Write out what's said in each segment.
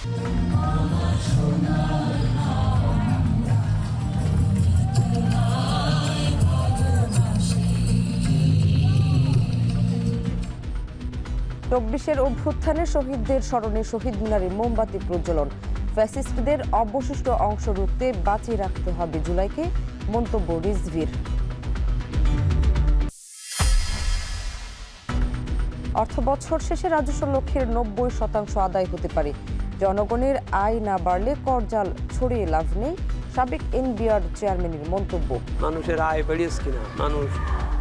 চব্বিশের অভ্যুত্থানে শহীদদের স্মরণে শহীদ মিনারে মোমবাতি প্রজ্বলন। ফ্যাসিস্টদের অবশিষ্ট অংশ রুখতে বাঁচিয়ে রাখতে হবে জুলাইকে, মন্তব্য রিজভির। অর্থবছর শেষে রাজস্ব লক্ষ্যের ৯০% আদায় হতে পারে। জনগণের আয় না বাড়লে করজাল ছড়িয়ে লাভ নেই, সাবেক এনবিআর চেয়ারম্যানের মন্তব্য। মানুষের আয় বেড়েছে কিনা, মানুষ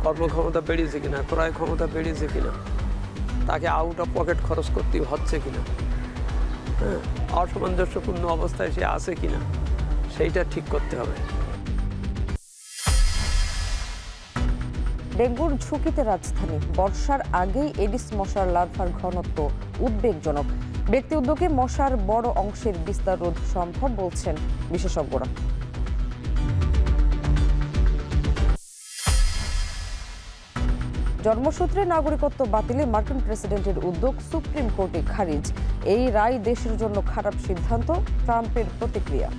কর্মক্ষমতা বেড়েছে কিনা, ক্রয় ক্ষমতা বেড়েছে কিনা, তাকে আউট অফ পকেট খরচ করতে হচ্ছে কিনা, অসামঞ্জস্যপূর্ণ অবস্থায় সে আছে কিনা, সেইটা ঠিক করতে হবে। ডেঙ্গুর ঝুঁকিতে রাজধানী, বর্ষার আগেই এডিস মশার লার্ভার ঘনত্ব উদ্বেগজনক। ব্যক্তি উদ্যোগে মশার বড় অংশের বিস্তার রোধ সম্ভব বলছেন বিশেষজ্ঞরা। জন্মসূত্রে নাগরিকত্ব বাতিলে মার্কিন প্রেসিডেন্টের উদ্যোগ সুপ্রিম কোর্টে খারিজ। এই রায় দেশের জন্য খারাপ সিদ্ধান্ত, ট্রাম্পের প্রতিক্রিয়া।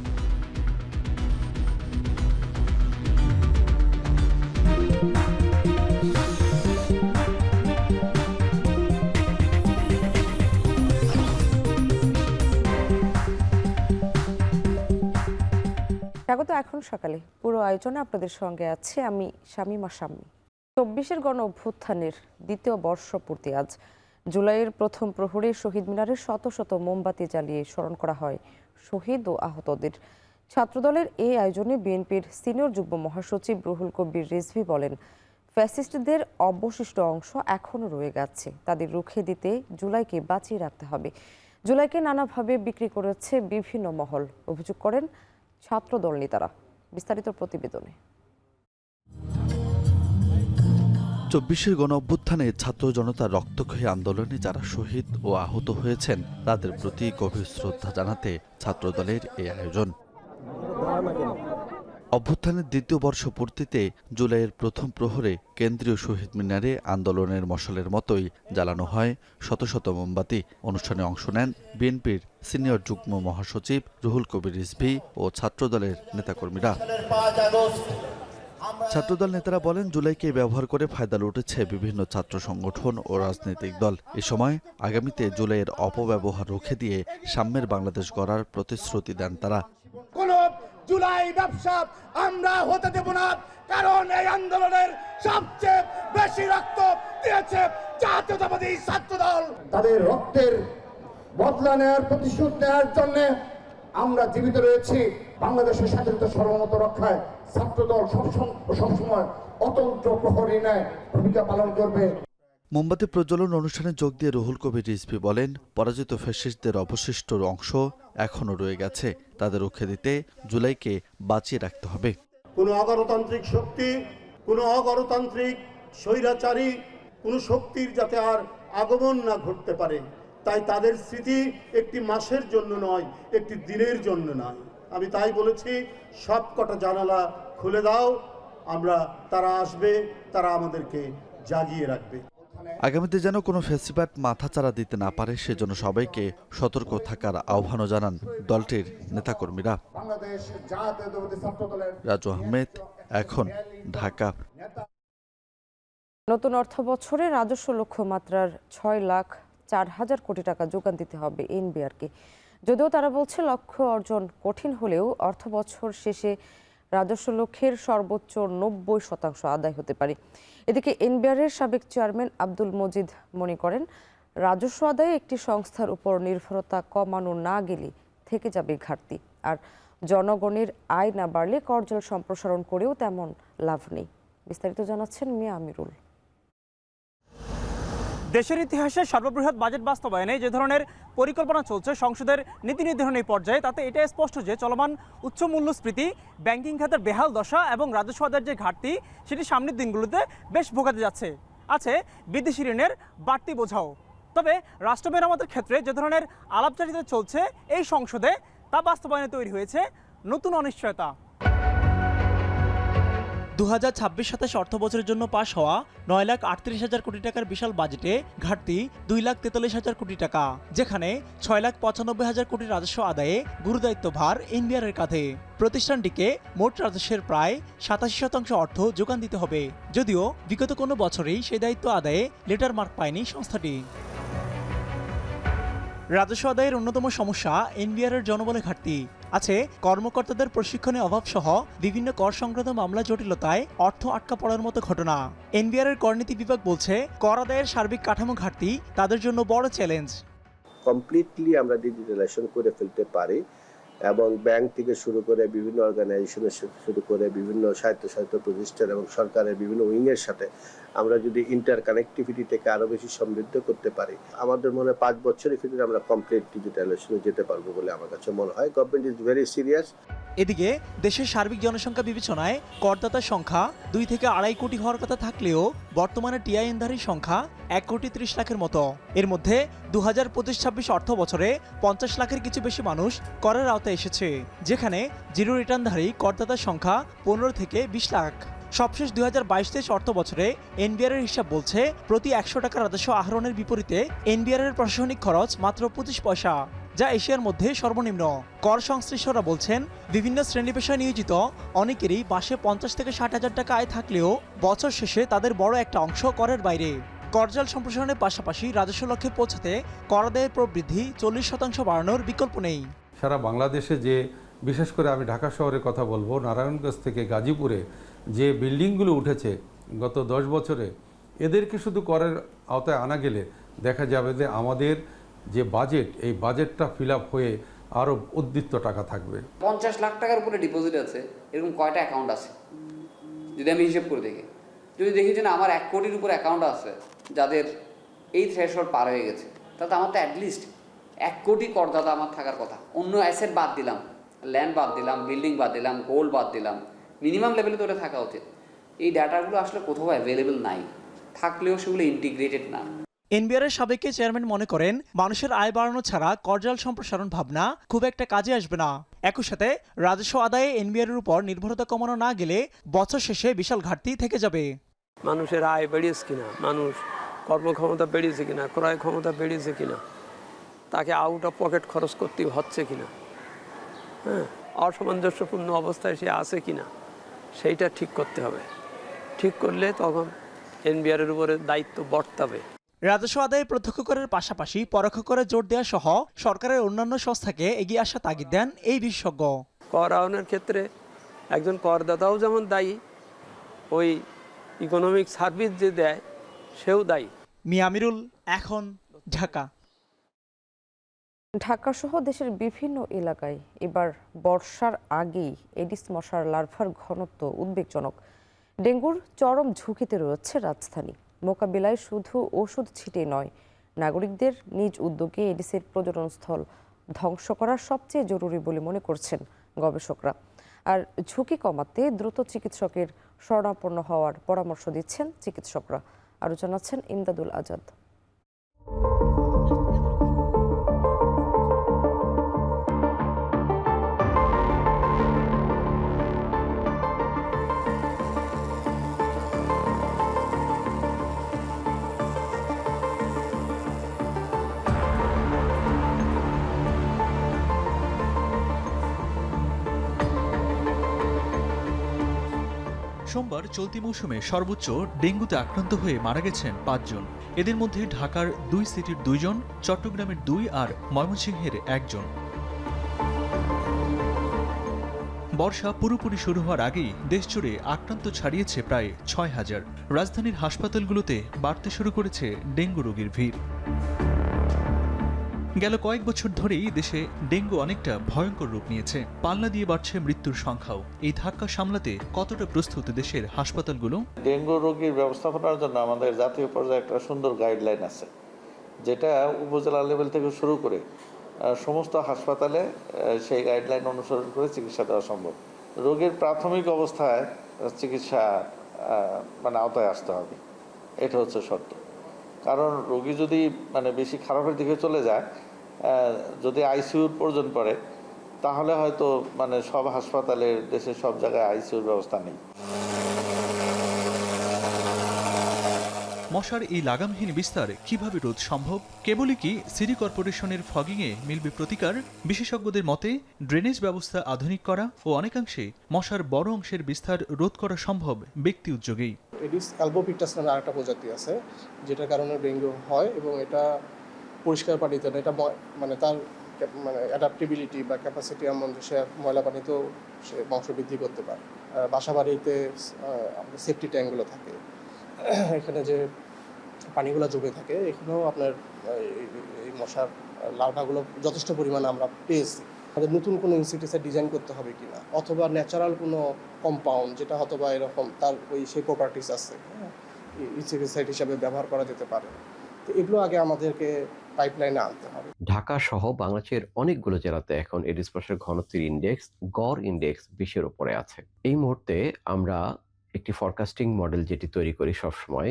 স্বাগত এখন সকালে। পুরো আয়োজনে আপনাদের সঙ্গে আছে আমি শামীমা শাম্মী। ২৪-এর গণ অভ্যুত্থানের দ্বিতীয় বর্ষপূর্তি আজ। জুলাইয়ের প্রথম প্রহরে শহীদ মিনারে শত শত মোমবাতি জ্বালিয়ে স্মরণ করা হয় শহীদ ও আহতদের। ছাত্রদলের এই আয়োজনে বিএনপির সিনিয়র যুগ্ম মহাসচিব রুহুল কবির রিজভী বলেন, ফ্যাসিস্টদের অবশিষ্ট অংশ এখনও রয়ে গেছে, তাদের রুখে দিতে জুলাইকে বাঁচিয়ে রাখতে হবে। জুলাইকে নানাভাবে বিক্রি করেছে বিভিন্ন মহল, অভিযোগ করেন ছাত্রদল নেতারা। বিস্তারিত প্রতিবেদনে। ২৪-এর গণ অভ্যুত্থানে ছাত্র জনতার রক্তক্ষয়ী আন্দোলনে যারা শহীদ ও আহত হয়েছেন তাদের প্রতি গভীর শ্রদ্ধা জানাতে ছাত্রদলের এই আয়োজন। অভ্যুত্থানের দ্বিতীয় বর্ষপূর্তিতে জুলাইয়ের প্রথম প্রহরে কেন্দ্রীয় শহীদ মিনারে আন্দোলনের মশালের মতোই জ্বালানো হয় শত শত মোমবাতি। অনুষ্ঠানে অংশ নেন বিএনপির সিনিয়র যুগ্ম মহাসচিব রুহুল কবির রিজভী ও ছাত্রদলের নেতাকর্মীরা। ছাত্রদল নেতারা বলেন, জুলাইকে ব্যবহার করে ফায়দা লুটেছে বিভিন্ন ছাত্র সংগঠন ও রাজনৈতিক দল। এ সময় আগামীতে জুলাইয়ের অপব্যবহার রুখে দিয়ে সাম্যের বাংলাদেশ গড়ার প্রতিশ্রুতি দেন তারা। কোন জুলাই ব্যবসা আমরা হতে দেব না, কারণ এই আন্দোলনের সবচেয়ে বেশি রক্ত দিয়েছে জাতীয়তাবাদী ছাত্রদল। তাদের রক্তের বদলা নেওয়ার প্রতিশোধ নেওয়ার জন্য আমরা জীবিত রয়েছি। বাংলাদেশের স্বাধীনতা সার্বভৌমত্ব রক্ষায় ছাত্রদল সবসময় অতন্ত্র প্রহরী ন্যায় ভূমিকা পালন করবে। মোমবাতি প্রজ্বলন অনুষ্ঠানে যোগ দিয়ে রুহুল কবির রিজভী বলেন, পরাজিত ফ্যাসিস্টদের অবশিষ্ট অংশ এখনও রয়ে গেছে, তাদের রুখে দিতে জুলাইকে বাঁচিয়ে রাখতে হবে। কোনো অগণতান্ত্রিক শক্তি, কোনো অগণতান্ত্রিক স্বৈরাচারী কোনো শক্তির যাতে আর আগমন না ঘটতে পারে, তাই তাদের স্মৃতি একটি মাসের জন্য নয়, একটি দিনের জন্য নয়। আমি তাই বলেছি, সব কটা জানালা খুলে দাও, তারা আসবে, তারা আমাদেরকে জাগিয়ে রাখবে। আগামীতে যেন কোনো ফ্যাসিবাদ মাথাচাড়া দিতে না পারে সেজন্য সবাইকে সতর্ক থাকার আহ্বানও জানান দলটির নেতাকর্মীরা। রাজু আহমেদ, এখন, ঢাকা। নতুন অর্থ বছরে রাজস্ব লক্ষ্যমাত্রার ৬,০৪,০০০ কোটি টাকা যোগান দিতে হবে এনবিআরকে। যদিও তারা বলছে লক্ষ্য অর্জন কঠিন হলেও অর্থ বছর শেষে রাজস্ব লক্ষ্যের সর্বোচ্চ ৯০% আদায় হতে পারে। এদিকে এনবিআরের সাবেক চেয়ারম্যান আব্দুল মজিদ মনে করেন, রাজস্ব আদায়ে একটি সংস্থার উপর নির্ভরতা কমানো না গেলে থেকে যাবে ঘাটতি, আর জনগণের আয় না বাড়লে করজাল সম্প্রসারণ করেও তেমন লাভ নেই। বিস্তারিত জানাচ্ছেন মিয়া আমিরুল। দেশের ইতিহাসে সর্ববৃহৎ বাজেট বাস্তবায়নে যে ধরনের পরিকল্পনা চলছে সংসদের নীতি নির্ধারণী পর্যায়ে, তাতে এটা স্পষ্ট যে চলমান উচ্চ মূল্যস্ফীতি, ব্যাংকিং খাতের বেহাল দশা এবং রাজস্ব আদায়ের যে ঘাটতি, সেটি সামনের দিনগুলোতে বেশ ভোগাতে যাচ্ছে। আছে বিদেশি ঋণের বাড়তি বোঝাও। তবে রাষ্ট্র মেরামতের ক্ষেত্রে যে ধরনের আলাপচারিতা চলছে এই সংসদে, তা বাস্তবায়নে তৈরি হয়েছে নতুন অনিশ্চয়তা। 2026-27 অর্থ বছরের জন্য পাশ হওয়া 9,38,000 কোটি টাকার বিশাল বাজেটে ঘাটতি 2,43,000 কোটি টাকা, যেখানে 6,95,000 কোটি রাজস্ব আদায়ে গুরুদায়িত্ব ভার এনবিআরের কাঁধে। প্রতিষ্ঠানটিকে মোট রাজস্বের প্রায় 87% অর্থ যোগান দিতে হবে, যদিও বিগত কোনো বছরেই সেই দায়িত্ব আদায়ে লেটার মার্ক পায়নি সংস্থাটি। রাজস্ব আদায়ের অন্যতম সমস্যা এনবিআরের জনবলে ঘাটতি। আছে কর্মকর্তাদের প্রশিক্ষণে অভাব সহ বিভিন্ন কর সংক্রান্ত মামলা জটিলতায় অর্থ আটকা পড়ার মতো ঘটনা। এনবিআরের করনীতি বিভাগ বলছে, কর আদায়ের সার্বিক কাঠামো ঘাটতি তাদের জন্য বড় চ্যালেঞ্জ। কমপ্লিটলি আমরা ডিজিটালাইজেশন করে ফেলতে পারি এবং ব্যাংক থেকে শুরু করে বিভিন্ন অর্গানাইজেশনের শুরু করে বিভিন্ন স্বায়ত্তশাসিত প্রতিষ্ঠান এবং সরকারের বিভিন্ন উইংয়ের সাথে আমরা যদি ইন্টার কানেক্টিভিটিটাকে আরও বেশি সমৃদ্ধ করতে পারি, আমাদের মনে হয় 5 বছরের ভিতরে আমরা কমপ্লিট ডিজিটালাইজেশনে যেতে পারবো বলে আমার কাছে মনে হয়। Government is very serious. এদিকে দেশের সার্বিক জনসংখ্যা বিবেচনায় করদাতার সংখ্যা 2 থেকে 2.5 কোটি হওয়ার কথা থাকলেও বর্তমানে টিআইএনধারীর সংখ্যা 1,30,00,000 লাখের মতো। এর মধ্যে 2025-26 অর্থ বছরে 50 লাখের কিছু বেশি মানুষ করের আওতায় এসেছে, যেখানে জিরো রিটার্নধারী করদাতার সংখ্যা 15 থেকে 20 লাখ। সবশেষ 2022-23 অর্থ বছরে এনবিআরের হিসাব বলছে, প্রতি 100 টাকা রাজস্ব আহরণের বিপরীতে এনবিআরের প্রশাসনিক খরচ মাত্র 25 পয়সা, যা এশিয়ার মধ্যে সর্বনিম্ন। কর সংশ্লিষ্টরা বলছেন, বিভিন্ন শ্রেণী পেশায় নিয়োজিত অনেকেরই মাসে 50 থেকে 60,000 টাকা আয় থাকলেও বছর শেষে তাদের বড় একটা অংশ করের বাইরে। করজাল সম্প্রসারণের পাশাপাশি রাজস্ব লক্ষ্যে পৌঁছাতে কর আদায়ের প্রবৃদ্ধি 40% বাড়ানোর বিকল্প নেই। সারা বাংলাদেশে যে, বিশেষ করে আমি ঢাকা শহরের কথা বলবো, নারায়ণগঞ্জ থেকে গাজীপুরে যে বিল্ডিংগুলো উঠেছে গত 10 বছরে, এদেরকে শুধু করের আওতায় আনা গেলে দেখা যাবে যে আমাদের যে বাজেট, এই বাজেটটা ফিল আপ হয়ে আরও উদ্বৃত্ত টাকা থাকবে। 50 লাখ টাকার উপরে ডিপোজিট আছে, এরকম কয়টা অ্যাকাউন্ট আছে যদি আমি হিসেব করে দেখি? যদি দেখি যে না আমার 1 কোটির উপরে অ্যাকাউন্ট আছে যাদের এই থ্রেশহোল্ড পার হয়ে গেছে, তাহলে আমার তো অ্যাটলিস্ট 1 কোটি করদাতা আমার থাকার কথা। অন্য অ্যাসেট বাদ দিলাম, ল্যান্ড বাদ দিলাম, বিল্ডিং বাদ দিলাম, গোল্ড বাদ দিলাম, মিনিমাম লেভেলে তো ওটা থাকা উচিত। এই ডাটাগুলো আসলে কোথাও অ্যাভেলেবেল নাই, থাকলেও সেগুলো ইন্টিগ্রেটেড না। এনবিআরের সাবেক চেয়ারম্যান মনে করেন, মানুষের আয় বাড়ানো ছাড়া করজাল সম্প্রসারণ ভাবনা খুব একটা কাজে আসবে না। একই সাথে রাজস্ব আদায়ে এনবিআরের উপর নির্ভরতা কমানো না গেলে বছর শেষে বিশাল ঘাটতি থেকে যাবে। মানুষের আয় বেড়েছে কিনা, মানুষ কর্মক্ষমতা বেড়েছে কিনা, ক্রয় ক্ষমতা বেড়েছে কিনা, তাকে আউট অফ পকেট খরচ করতে হচ্ছে কিনা, হ্যাঁ, অসামঞ্জস্যপূর্ণ অবস্থায় সে আছে কিনা, সেইটা ঠিক করতে হবে। ঠিক করলে তখন এনবিআরের উপরে দায়িত্ব বর্তাবে। রাজস্ব আদায়ে প্রত্যক্ষ করের পাশাপাশি পরোক্ষ করে জোর দেওয়া সহ সরকারের অন্যান্য সংস্থাকে এগিয়ে আসা তাগিদ দেন এই বিশেষজ্ঞ। কর আহরণের ক্ষেত্রে একজন করদাতাও যেমন দায়ী, ওই ইকোনমিক সার্ভিস যে দেয় সেও দায়ী। মিয়া আমিরুল, এখন, ঢাকা। ঢাকাসহ দেশের বিভিন্ন এলাকায় এবার বর্ষার আগেই এডিস মশার লার্ভার ঘনত্ব উদ্বেগজনক। ডেঙ্গুর চরম ঝুঁকিতে রয়েছে রাজধানী। মোকাবিলায় শুধু ওষুধ ছিটে নয়, নাগরিকদের নিজ উদ্যোগে এডিসের প্রজননস্থল ধ্বংস করা সবচেয়ে জরুরি বলে মনে করছেন গবেষকরা। আর ঝুঁকি কমাতে দ্রুত চিকিৎসকের শরণাপন্ন হওয়ার পরামর্শ দিচ্ছেন চিকিৎসকরা। আরও জানাচ্ছেন ইমদাদুল আজাদ। সোমবার চলতি মৌসুমে সর্বোচ্চ ডেঙ্গুতে আক্রান্ত হয়ে মারা গেছেন 5 জন। এদের মধ্যে ঢাকার 2 সিটির 2 জন, চট্টগ্রামের 2 আর ময়মনসিংহের 1 জন। বর্ষা পুরোপুরি শুরু হওয়ার আগেই দেশজুড়ে আক্রান্ত ছাড়িয়েছে প্রায় 6,000। রাজধানীর হাসপাতালগুলোতে বাড়তে শুরু করেছে ডেঙ্গু রোগীর ভিড়। গেল কয়েক বছর ধরেই দেশে ডেঙ্গু অনেকটা ভয়ঙ্কর রূপ নিয়েছে। পাল্লা দিয়ে বাড়ছে মৃত্যুর সংখ্যাও। এই ধাক্কা সামলাতে কতটা প্রস্তুত দেশের হাসপাতালগুলো? ডেঙ্গু রোগীর ব্যবস্থাপনার জন্য আমাদের জাতীয় পর্যায়ে একটা সুন্দর গাইডলাইন আছে, যেটা উপজেলা লেভেল থেকে শুরু করে সমস্ত হাসপাতালে সেই গাইডলাইন অনুসরণ করে চিকিৎসা দেওয়া সম্ভব। রোগীর প্রাথমিক অবস্থায় চিকিৎসা আওতায় আসতে হবে, এটা হচ্ছে শর্ত। কারণ রোগী যদি বেশি খারাপের দিকে চলে যায়, যদি আইসিইউর প্রয়োজন পড়ে, তাহলে হয়তো সব হাসপাতালের দেশের সব জায়গায় আইসিইউর ব্যবস্থা নেই। মশার এই লাগামহীন বিস্তার কিভাবে রোধ সম্ভব? কেবলই কি সিটি কর্পোরেশনের ফগিংয়ে মিলবে প্রতিকার? বিশেষজ্ঞদের মতে ড্রেনেজ ব্যবস্থা আধুনিক করা ও অনেকাংশে মশার বড় অংশের বিস্তার রোধ করা সম্ভব ব্যক্তি উদ্যোগেই। এডিস অ্যালবোপিকটাস নামে আরেকটা প্রজাতি আছে, যেটার কারণে ডেঙ্গু হয়, এবং এটা পরিষ্কার পানিতে না, এটা মানে তার অ্যাডাপ্টেবিলিটি বা ক্যাপাসিটি এমন যে সে ময়লা পানিতেও সে বংশবৃদ্ধি করতে পারে। বাসা বাড়িতে সেফটি ট্যাঙ্কগুলো থাকে, এখানে যে পানিগুলো জমে থাকে, এখানেও আপনার এই মশার লার্ভাগুলো যথেষ্ট পরিমাণে আমরা পেয়েছি। আমাদের নতুন কোনো ইনসেক্টিসাইড ডিজাইন করতে হবে কিনা, অথবা ন্যাচারাল কোনো কম্পাউন্ড যেটা হয়তো বা এরকম তার সেই প্রপার্টিস আছে, ইনসেক্টিসাইড হিসাবে ব্যবহার করা যেতে পারে। তো এগুলো আগে আমাদেরকে পাইপলাইনে আনতে হবে। ঢাকা সহ বাংলাদেশের অনেকগুলো জেলাতে এখন এডিস মশার ঘনত্বের ইন্ডেক্স, গড় ইন্ডেক্স 20-এর উপরে আছে। এই মুহূর্তে আমরা একটি ফরকাস্টিং মডেল যেটি তৈরি করি সবসময়,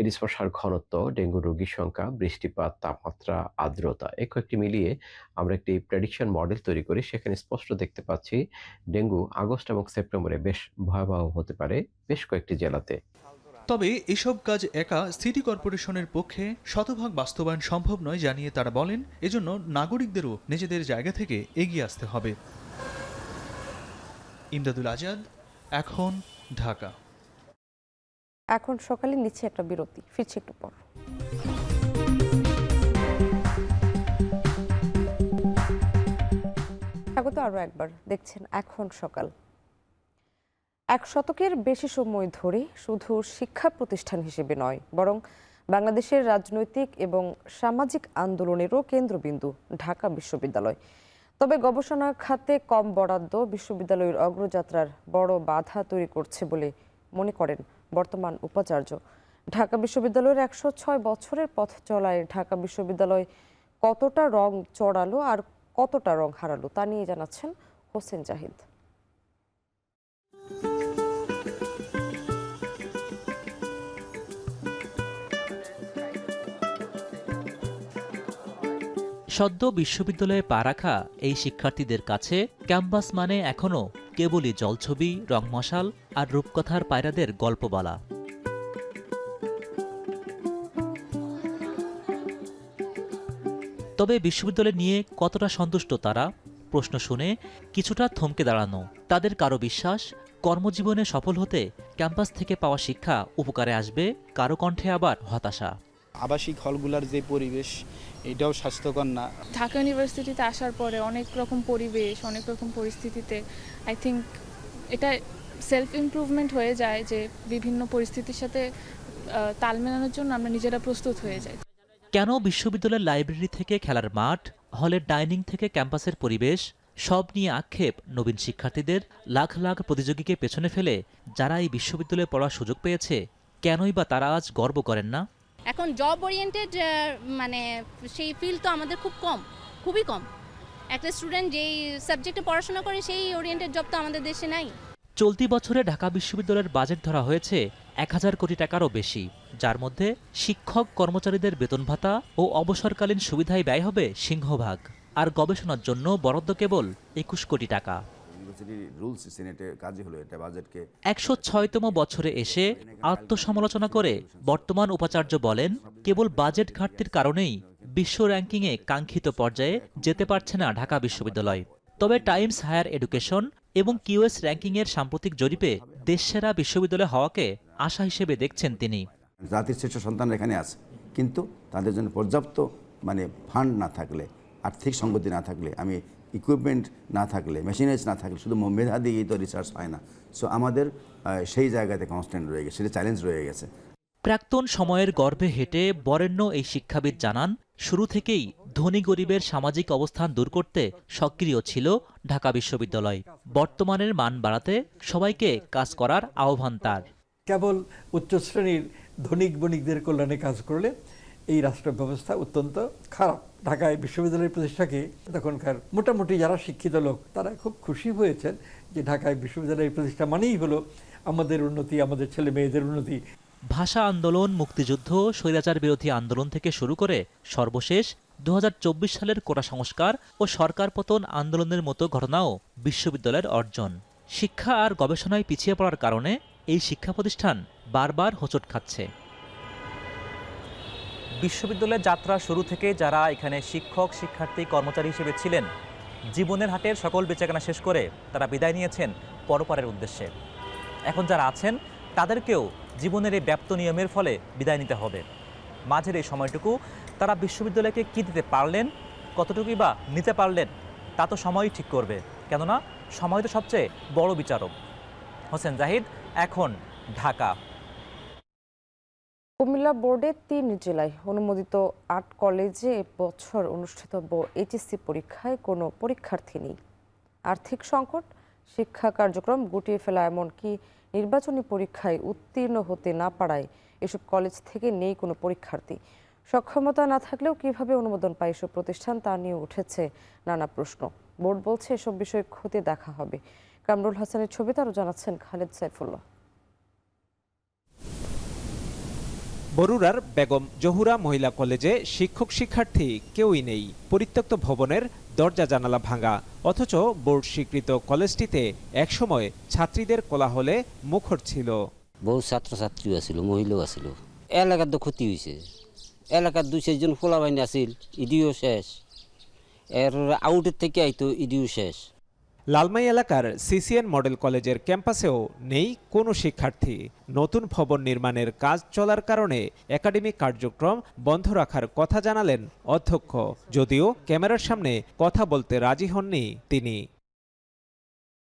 এডিস মশার ঘনত্ব, ডেঙ্গু রোগীর সংখ্যা, বৃষ্টিপাত, তাপমাত্রা, আর্দ্রতা, এই কয়েকটি মিলিয়ে আমরা একটি প্রেডিকশন মডেল তৈরি করি। সেখানে স্পষ্ট দেখতে পাচ্ছি ডেঙ্গু আগস্ট এবং সেপ্টেম্বরে বেশ ভয়াবহ হতে পারে বেশ কয়েকটি জেলাতে। তবে এসব কাজ একা সিটি কর্পোরেশনের পক্ষে শতভাগ বাস্তবায়ন সম্ভব নয় জানিয়ে তারা বলেন, এজন্য নাগরিকদেরও নিজেদের জায়গা থেকে এগিয়ে আসতে হবে। ইমদাদুল আজাদ, এখন, ঢাকা। এখন সকালে নিচে একটা বিরতি, ফিরছি একটু পর। স্বাগত আরো একবার, দেখছেন এখন সকাল। 1 শতকের বেশি সময় ধরে শুধু শিক্ষা প্রতিষ্ঠান হিসেবে নয়, বরং বাংলাদেশের রাজনৈতিক এবং সামাজিক আন্দোলনেরও কেন্দ্রবিন্দু ঢাকা বিশ্ববিদ্যালয়। তবে গবেষণা খাতে কম বরাদ্দ বিশ্ববিদ্যালয়ের অগ্রযাত্রার বড় বাধা তৈরি করছে বলে মনে করেন বর্তমান উপাচার্য। ঢাকা বিশ্ববিদ্যালয়ের 106 বছরের পথ চলায় ঢাকা বিশ্ববিদ্যালয় কতটা রং চড়ালো আর কতটা রং হারালো তা নিয়ে জানাচ্ছেন হোসেন জাহিদ। সদ্য বিশ্ববিদ্যালয়ে পা রাখা এই শিক্ষার্থীদের কাছে ক্যাম্পাস মানে এখনও কেবলই জলছবি, রংমশাল আর রূপকথার পায়রাদের গল্প বলা। তবে বিশ্ববিদ্যালয় নিয়ে কতটা সন্তুষ্ট তারা? প্রশ্ন শুনে কিছুটা থমকে দাঁড়ানো তাদের। কারো বিশ্বাস, কর্মজীবনে সফল হতে ক্যাম্পাস থেকে পাওয়া শিক্ষা উপকারে আসবে, কারো কণ্ঠে আবার হতাশা। আবাসিক হলগুলার যে পরিবেশ, এটাও স্বাস্থ্যকর না। ঢাকা ইউনিভার্সিটিতে আসার পরে অনেক রকম পরিবেশ, অনেক রকম পরিস্থিতিতে আই থিঙ্ক এটা সেলফ ইমপ্রুভমেন্ট হয়ে যায় যে বিভিন্ন পরিস্থিতির সাথে তাল মেলানোর জন্য আমরা নিজেরা প্রস্তুত হয়ে যাই। কেন বিশ্ববিদ্যালয়ের লাইব্রেরি থেকে খেলার মাঠ, হলের ডাইনিং থেকে ক্যাম্পাসের পরিবেশ, সব নিয়ে আক্ষেপ নবীন শিক্ষার্থীদের। লাখ লাখ প্রতিযোগীকে পেছনে ফেলে যারা এই বিশ্ববিদ্যালয়ে পড়ার সুযোগ পেয়েছে, কেনই বা তারা আজ গর্ব করেন না? এখন জব ওরিয়েন্টেড মানে সেই ফিল্ড তো আমাদের খুবই কম। একটা স্টুডেন্ট যেই সাবজেক্টে পড়াশোনা করে সেই ওরিয়েন্টেড জব তো আমাদের দেশে নাই। চলতি বছরে ঢাকা বিশ্ববিদ্যালয়ের বাজেট ধরা হয়েছে 1000 কোটি টাকারও বেশি, যার মধ্যে শিক্ষক কর্মচারীদের বেতন ভাতা ও অবসরকালীন সুবিধায় ব্যয় হবে সিংহভাগ, আর গবেষণার জন্য বরাদ্দ কেবল 21 কোটি টাকা। 106তম বছরে এসে আত্মসমালোচনা করে বর্তমান উপাচার্য বলেন, কেবল বাজেট ঘাটতির কারণেই বিশ্ব র্যাঙ্কিংয়ে কাঙ্ক্ষিত পর্যায়ে যেতে পারছে না ঢাকা বিশ্ববিদ্যালয়। তবে টাইমস হায়ার এডুকেশন এবং কিউএস র্যাঙ্কিংয়ের সাম্প্রতিক জরিপে দেশসেরা বিশ্ববিদ্যালয় হওয়াকে আশা হিসেবে দেখছেন তিনি। জাতির শ্রেষ্ঠ সন্তান এখানে আছে, কিন্তু তাদের জন্য পর্যাপ্ত ফান্ড না থাকলে, আর্থিক সঙ্গতি না থাকলে, ইকুইপমেন্ট না থাকলে, মেশিনারিজ না থাকলে শুধু মেধা দিয়েই তো রিসার্চ হয় না। সো আমাদের সেই জায়গাতে কনস্ট্যান্ট রয়ে গেছে, সেটা চ্যালেঞ্জ রয়ে গেছে। প্রাক্তন সময়ের গর্ভে হেঁটে বরেণ্য এই শিক্ষাবিদ জানান, শুরু থেকেই ধনী গরিবের সামাজিক অবস্থান দূর করতে সক্রিয় ছিল ঢাকা বিশ্ববিদ্যালয়। বর্তমানের মান বাড়াতে সবাইকে কাজ করার আহ্বান তার। কেবল উচ্চ শ্রেণীর ধনিক বণিকদের কল্যাণে কাজ করলে এই রাষ্ট্র ব্যবস্থা অত্যন্ত খারাপ। ঢাকায় বিশ্ববিদ্যালয়ের প্রতিষ্ঠাকে তখনকার মোটামুটি যারা শিক্ষিত লোক তারা খুব খুশি হয়েছেন যে ঢাকায় বিশ্ববিদ্যালয়ের প্রতিষ্ঠা মানেই হলো আমাদের উন্নতি, আমাদের ছেলে মেয়েদের উন্নতি। ভাষা আন্দোলন, মুক্তিযুদ্ধ, স্বৈরাচার বিরোধী আন্দোলন থেকে শুরু করে সর্বশেষ 2024 সালের কোটা সংস্কার ও সরকার পতন আন্দোলনের মতো ঘটনাও বিশ্ববিদ্যালয়ের অর্জন। শিক্ষা আর গবেষণায় পিছিয়ে পড়ার কারণে এই শিক্ষা প্রতিষ্ঠান বারবার হোঁচট খাচ্ছে। বিশ্ববিদ্যালয়ের যাত্রা শুরু থেকে যারা এখানে শিক্ষক শিক্ষার্থী কর্মচারী হিসেবে ছিলেন, জীবনের হাটের সকল বেচাকেনা শেষ করে তারা বিদায় নিয়েছেন পরপারের উদ্দেশ্যে। এখন যারা আছেন তাদেরকেও জীবনের এই ব্যাপ্ত নিয়মের ফলে বিদায় নিতে হবে। মাঝের এই সময়টুকু তারা বিশ্ববিদ্যালয়কে কী দিতে পারলেন, কতটুকুই বা নিতে পারলেন, তা তো সময়ই ঠিক করবে। কেননা সময় তো সবচেয়ে বড় বিচারক। হোসেন জাহিদ, এখন, ঢাকা। কুমিল্লা বোর্ডে 3 জেলায় অনুমোদিত 8 কলেজে বছর অনুষ্ঠিতব্য এইচএসসি পরীক্ষায় কোনো পরীক্ষার্থী নেই। আর্থিক সংকট, শিক্ষা কার্যক্রম গুটিয়ে ফেলা, এমনকি নির্বাচনী পরীক্ষায় উত্তীর্ণ হতে না পারায় এসব কলেজ থেকে নেই কোনো পরীক্ষার্থী। সক্ষমতা না থাকলেও কিভাবে অনুমোদন পায় এসব প্রতিষ্ঠান তা নিয়ে উঠেছে নানা প্রশ্ন। বোর্ড বলছে এসব বিষয় খতিয়ে দেখা হবে। কামরুল হাসানের ছবিতে আরও জানাচ্ছেন খালেদ সাইফুল্লাহ। বরুড়ার বেগম জহুরা মহিলা কলেজে শিক্ষক শিক্ষার্থী কেউই নেই। পরিত্যক্ত ভবনের দরজা জানালা ভাঙা, অথচ বোর্ড স্বীকৃত কলেজটিতে একসময় ছাত্রীদের কোলাহলে মুখর ছিল। বহু ছাত্রছাত্রীও আছিল, মহিলাও আছিল। এলাকার তো ক্ষতি হয়েছে। এলাকার 2-4 জন পোলাবাহিনী আছিল, ইডিও শেষ। এর আউটের থেকে আইতো, ইডিও শেষ। লালমাই এলাকার সিসিএন মডেল কলেজের ক্যাম্পাসেও নেই কোনো শিক্ষার্থী। নতুন ভবন নির্মাণের কাজ চলার কারণে একাডেমিক কার্যক্রম বন্ধ রাখার কথা জানালেন অধ্যক্ষ, যদিও ক্যামেরার সামনে কথা বলতে রাজি হননি তিনি।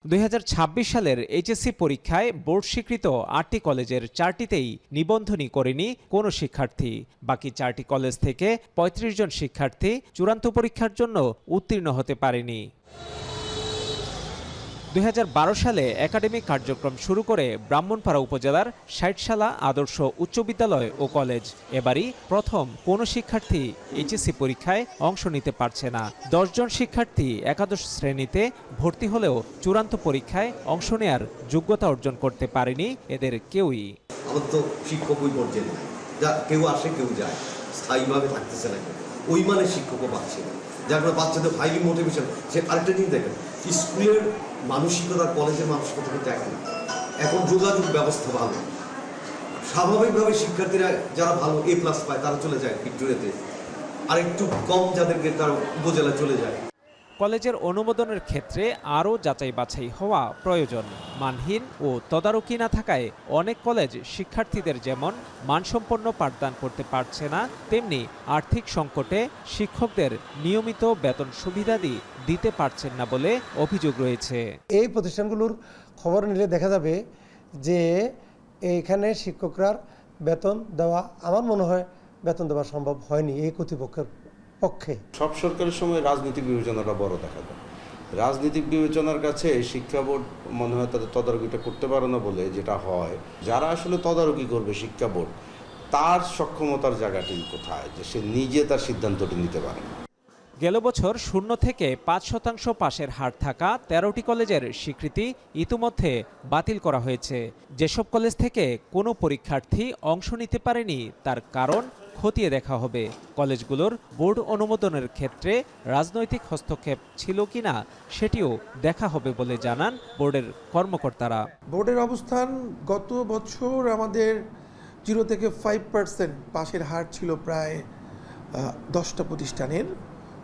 2026 সালের এইচএসসি পরীক্ষায় বোর্ড স্বীকৃত 8টি কলেজের 4টিতেই নিবন্ধনই করেনি কোনো শিক্ষার্থী। বাকি 4টি কলেজ থেকে 35 জন শিক্ষার্থী চূড়ান্ত পরীক্ষার জন্য উত্তীর্ণ হতে পারেনি। 2012 সালে একাডেমিক কার্যক্রম শুরু করে ব্রাহ্মণপাড়া উপজেলার 60শালা আদর্শ উচ্চ বিদ্যালয় ও কলেজ এবারই প্রথম কোনো শিক্ষার্থী এইচএসসি পরীক্ষায় অংশ নিতে পারছে না। 10 জন শিক্ষার্থী একাদশ শ্রেণীতে ভর্তি হলেও চূড়ান্ত পরীক্ষায় অংশ নেয়ার যোগ্যতা অর্জন করতে পারেনি এদের কেউই। আমার তো শিক্ষক ওই পর্যায়ে নাই, যা কেউ আসে কেউ যায়, স্থায়ীভাবে থাকতেছে না, ওই মানে শিক্ষকও পাচ্ছে না, যার কারণে বাচ্চাদের হাইলি মোটিভেশন। সে আরেকটা জিনিস দেখেন, স্কুলের মানসিকতা কলেজের মানসিকতা কিন্তু এক না। এখন যোগাযোগ ব্যবস্থা ভালো, স্বাভাবিকভাবে শিক্ষার্থীরা যারা ভালো A+ পায় তারা চলে যায় ভিক্টোরিয়াতে, আর একটু কম যাদেরকে তারা উপজেলা চলে যায়। কলেজের অনুমোদনের ক্ষেত্রে আরও যাচাই বাছাই হওয়া প্রয়োজন। মানহীন ও তদারকি না থাকায় অনেক কলেজ শিক্ষার্থীদের যেমন মানসম্পন্ন পাঠদান করতে পারছে না, তেমনি আর্থিক সংকটে শিক্ষকদের নিয়মিত বেতন সুবিধাদি দিতে পারছেন না বলে অভিযোগ রয়েছে। এই প্রতিষ্ঠানগুলোর খবর নিলে দেখা যাবে যে এইখানে শিক্ষকরা বেতন দেওয়া, আমার মনে হয় বেতন দেওয়া সম্ভব হয়নি এই কর্তৃপক্ষের পক্ষে। সব সরকারের সময় রাজনৈতিক বিবেচনাটা বড় দেখা যায়। রাজনৈতিক বিবেচনার কাছে শিক্ষা বোর্ড মনে হয় তাদের তদারকিটা করতে পারে না বলে যেটা হয়, যারা আসলে তদারকি করবে শিক্ষা বোর্ড, তার সক্ষমতার জায়গাটি কোথায় যে সে নিজে তার সিদ্ধান্তটি নিতে পারে। গেল বছর 0 থেকে 5% পাশের হার থাকা 13টি কলেজের স্বীকৃতি ইতিমধ্যে বাতিল করা হয়েছে। যেসব কলেজ থেকে কোনো পরীক্ষার্থী অংশ নিতে পারেনি তার কারণ খতিয়ে দেখা হবে। কলেজগুলোর বোর্ড অনুমোদনের ক্ষেত্রে রাজনৈতিক হস্তক্ষেপ ছিল কিনা সেটিও দেখা হবে বলে জানান বোর্ডের কর্মকর্তারা। বোর্ডের অবস্থান, গত বছর আমাদের 0 থেকে 5% পাশের হার ছিল প্রায় 10টা প্রতিষ্ঠানের।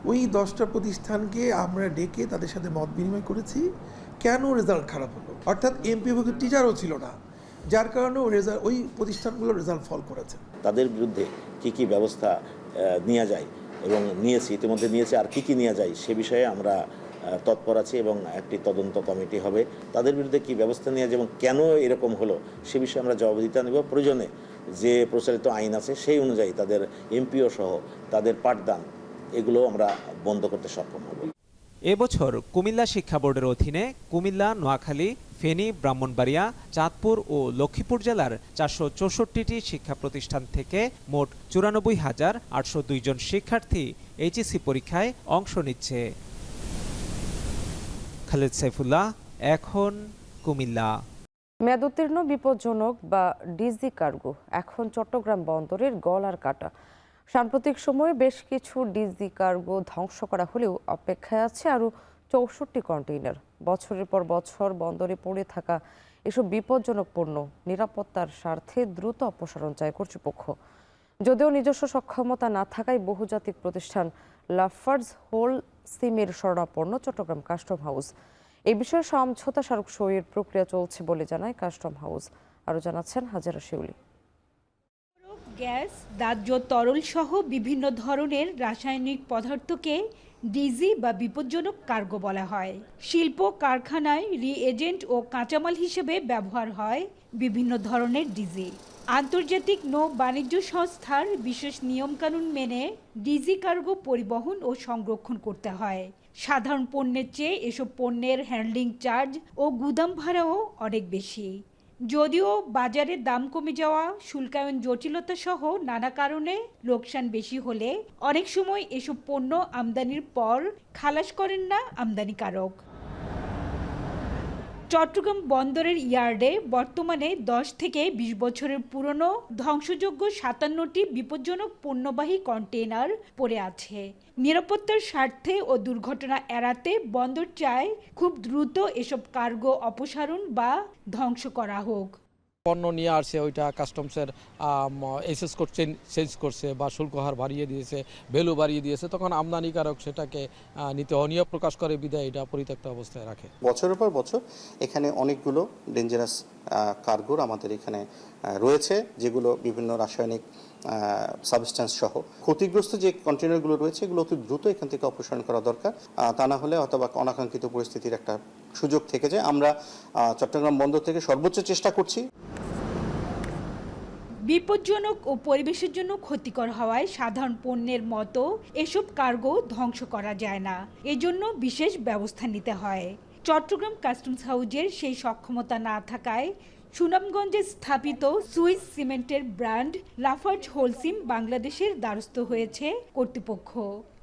ওই 10টা প্রতিষ্ঠানকে আমরা ডেকে তাদের সাথে মত বিনিময় করেছি কেন রেজাল্ট খারাপ হলো, অর্থাৎ এমপিভুক্ত টিচারও ছিল না, যার কারণে ওই প্রতিষ্ঠানগুলো রেজাল্ট ফল করেছে। তাদের বিরুদ্ধে কি কি ব্যবস্থা নেওয়া যায় এবং ইতিমধ্যে নিয়েছে, আর কি নেওয়া যায় সে বিষয়ে আমরা তৎপর আছি এবং একটি তদন্ত কমিটি হবে। তাদের বিরুদ্ধে কি ব্যবস্থা নেওয়া যায় এবং কেন এরকম হলো সে বিষয়ে আমরা জবাবদিহিতা নেব। প্রয়োজনে যে প্রচলিত আইন আছে সেই অনুযায়ী তাদের এমপিও সহ তাদের পাঠদান এগুলো আমরা বন্ধ করতে সক্ষম হব। এবছর কুমিল্লা শিক্ষা বোর্ডের অধীনে কুমিল্লা, নোয়াখালী, ফেনী, ব্রাহ্মণবাড়িয়া, চাঁদপুর ও লক্ষ্মীপুর জেলার 464টি শিক্ষা প্রতিষ্ঠান থেকে মোট 94,802 জন শিক্ষার্থী এইচএসসি পরীক্ষায় অংশ নিচ্ছে। খালেদ সাইফুল্লাহ, এখন, কুমিল্লা। মেয়াদোত্তীর্ণ বিপজ্জনক বা ডিজি কার্গো এখন চট্টগ্রাম বন্দরের গলার কাটা। সাম্প্রতিক সময়ে বেশ কিছু ডিজি কার্গো ধ্বংস করা হলেও অপেক্ষায় আছে আরও 64 কন্টেইনার। বছরের পর বছর বন্দরে পড়ে থাকা এসব বিপজ্জনক পণ্য নিরাপত্তার স্বার্থে দ্রুত অপসারণ চায় কর্তৃপক্ষ। যদিও নিজস্ব সক্ষমতা না থাকায় বহুজাতিক প্রতিষ্ঠান লাফার্জ হোল সিমের শরণাপন্ন চট্টগ্রাম কাস্টম হাউস। এই বিষয়ে সমঝোতা স্মারক সইয়ের প্রক্রিয়া চলছে বলে জানায় কাস্টম হাউস। আরও জানাচ্ছেন হাজেরা শিউলি। গ্যাস, দাহ্য তরল সহ বিভিন্ন ধরনের রাসায়নিক পদার্থকে ডিজি বা বিপজ্জনক কার্গো বলা হয়। শিল্প কারখানায় রিএজেন্ট ও কাঁচামাল হিসেবে ব্যবহার হয় বিভিন্ন ধরনের ডিজি। আন্তর্জাতিক নৌ বাণিজ্য সংস্থার বিশেষ নিয়মকানুন মেনে ডিজি কার্গো পরিবহন ও সংরক্ষণ করতে হয়। সাধারণ পণ্যের চেয়ে এসব পণ্যের হ্যান্ডলিং চার্জ ও গুদাম ভাড়াও অনেক বেশি। যদিও বাজারে দাম কমে যাওয়া, শুল্কায়ন জটিলতা সহ নানা কারণে লোকসান বেশি হলে অনেক সময় এসব পণ্য আমদানির পর খালাস করেন না আমদানিকারক। চট্টগ্রাম বন্দরের ইয়ার্ডে বর্তমানে 10 থেকে 20 বছরের পুরনো ধ্বংসযোগ্য 57টি বিপজ্জনক পণ্যবাহী কন্টেইনার পড়ে আছে। নিরাপত্তার স্বার্থে ও দুর্ঘটনা এড়াতে বন্দর চায় খুব দ্রুত এসব কার্গো অপসারণ বা ধ্বংস করা হোক। পণ্য নিয়ে আসছে, ওইটা কাস্টমসের এসএস করছে, চেঞ্জ করছে বা শুল্ক হার বাড়িয়ে দিয়েছে, ভ্যালু বাড়িয়ে দিয়েছে, তখন আমদানিকারক সেটাকে নিতে অনিয়ম প্রকাশ করে বিদায় এটা পরিত্যক্ত অবস্থায় রাখে। বছরের পর বছর এখানে অনেকগুলো ডেঞ্জারাস কার্গোর আমাদের এখানে রয়েছে, যেগুলো বিভিন্ন রাসায়নিক সাবস্টেন্স সহ ক্ষতিগ্রস্ত যে কন্টেনারগুলো রয়েছে এগুলো অতি দ্রুত এখান থেকে অপসারণ করা দরকার। তা না হলে অথবা অনাকাঙ্ক্ষিত পরিস্থিতির একটা সুযোগ থেকে যায়। আমরা চট্টগ্রাম বন্দর থেকে সর্বোচ্চ চেষ্টা করছি। বিপজ্জনক ও পরিবেশের জন্য ক্ষতিকর হওয়ায় সাধারণ পণ্যের মতো এসব কার্গো ধ্বংস করা যায় না, এজন্য বিশেষ ব্যবস্থা নিতে হয়। চট্টগ্রাম কাস্টমস হাউজের সেই সক্ষমতা না থাকায় সুনামগঞ্জে স্থাপিত সুইস সিমেন্টের ব্র্যান্ড লাফার্জ হোলসিম বাংলাদেশের দ্বারস্থ হয়েছে কর্তৃপক্ষ।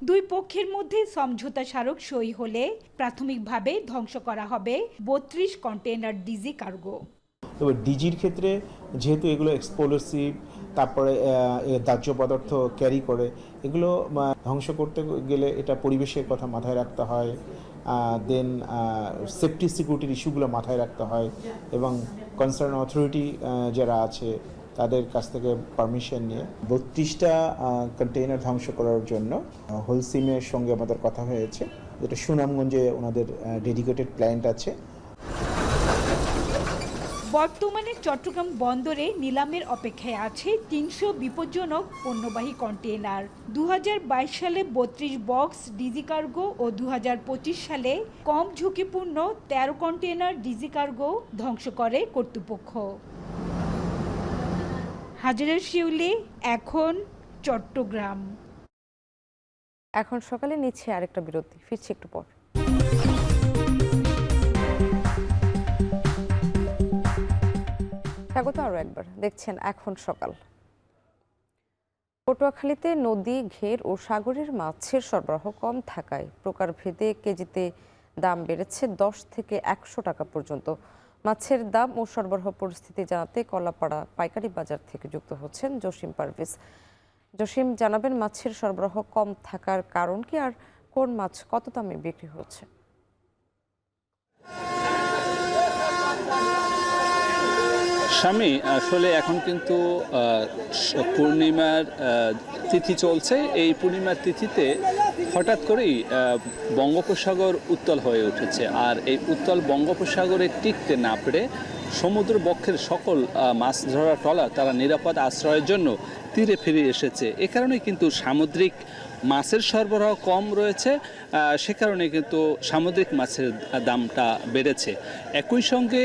দুই পক্ষের মধ্যে সমঝোতা স্মারক সই হলে প্রাথমিকভাবে ধ্বংস করা হবে 32 কন্টেইনার ডিজি কার্গো। তবে ডিজির ক্ষেত্রে যেহেতু এগুলো এক্সপ্লোসিভ, তারপরে দাহ্য পদার্থ ক্যারি করে, এগুলো ধ্বংস করতে গেলে এটা পরিবেশের কথা মাথায় রাখতে হয়, দেন সেফটি সিকিউরিটির ইস্যুগুলো মাথায় রাখতে হয় এবং কনসার্ন অথরিটি যারা আছে তাদের কাছ থেকে পারমিশন নিয়ে 32টা কন্টেইনার ধ্বংস করার জন্য হোলসিমের সঙ্গে আমাদের কথা হয়েছে, যেটা সুনামগঞ্জে ওনাদের ডেডিকেটেড প্ল্যান্ট আছে। বর্তমানে চট্টগ্রাম বন্দরে নিলামের অপেক্ষায় আছে 300 বিপজ্জনক পণ্যবাহী কন্টেইনার। 2022 সালে 32 বক্স ডিজি কার্গো ও 2025 সালে কম ঝুঁকিপূর্ণ 13 কন্টেইনার ডিজি কার্গো ধ্বংস করে কর্তৃপক্ষ। হাজেরা শিউলি, এখন চট্টগ্রাম। এখন সকালে নিচ্ছে আরেকটা বিরতি, ফিরছি একটু পর। স্বাগত আরও একবার, দেখছেন এখন সকাল। পটুয়াখালীতে নদী, ঘের ও সাগরের মাছের সরবরাহ কম থাকায় প্রকারভেদে কেজিতে দাম বেড়েছে 10 থেকে 100 টাকা পর্যন্ত। মাছের দাম ও সরবরাহ পরিস্থিতি জানাতে কলাপাড়া পাইকারি বাজার থেকে যুক্ত হচ্ছেন জসিম পারভেজ। জসিম, জানাবেন মাছের সরবরাহ কম থাকার কারণ কি, আর কোন মাছ কত দামে বিক্রি হচ্ছে? স্বামী, আসলে এখন কিন্তু পূর্ণিমার তিথি চলছে। এই পূর্ণিমার তিথিতে হঠাৎ করেই বঙ্গোপসাগর উত্তাল হয়ে উঠেছে, আর এই উত্তাল বঙ্গোপসাগরে টিকতে না পেরে সমুদ্র বক্ষের সকল মাছ ধরা ট্রলার তারা নিরাপদ আশ্রয়ের জন্য তীরে ফিরে এসেছে। এ কারণে কিন্তু সামুদ্রিক মাছের সরবরাহ কম রয়েছে, সে কারণে কিন্তু সামুদ্রিক মাছের দামটা বেড়েছে। একই সঙ্গে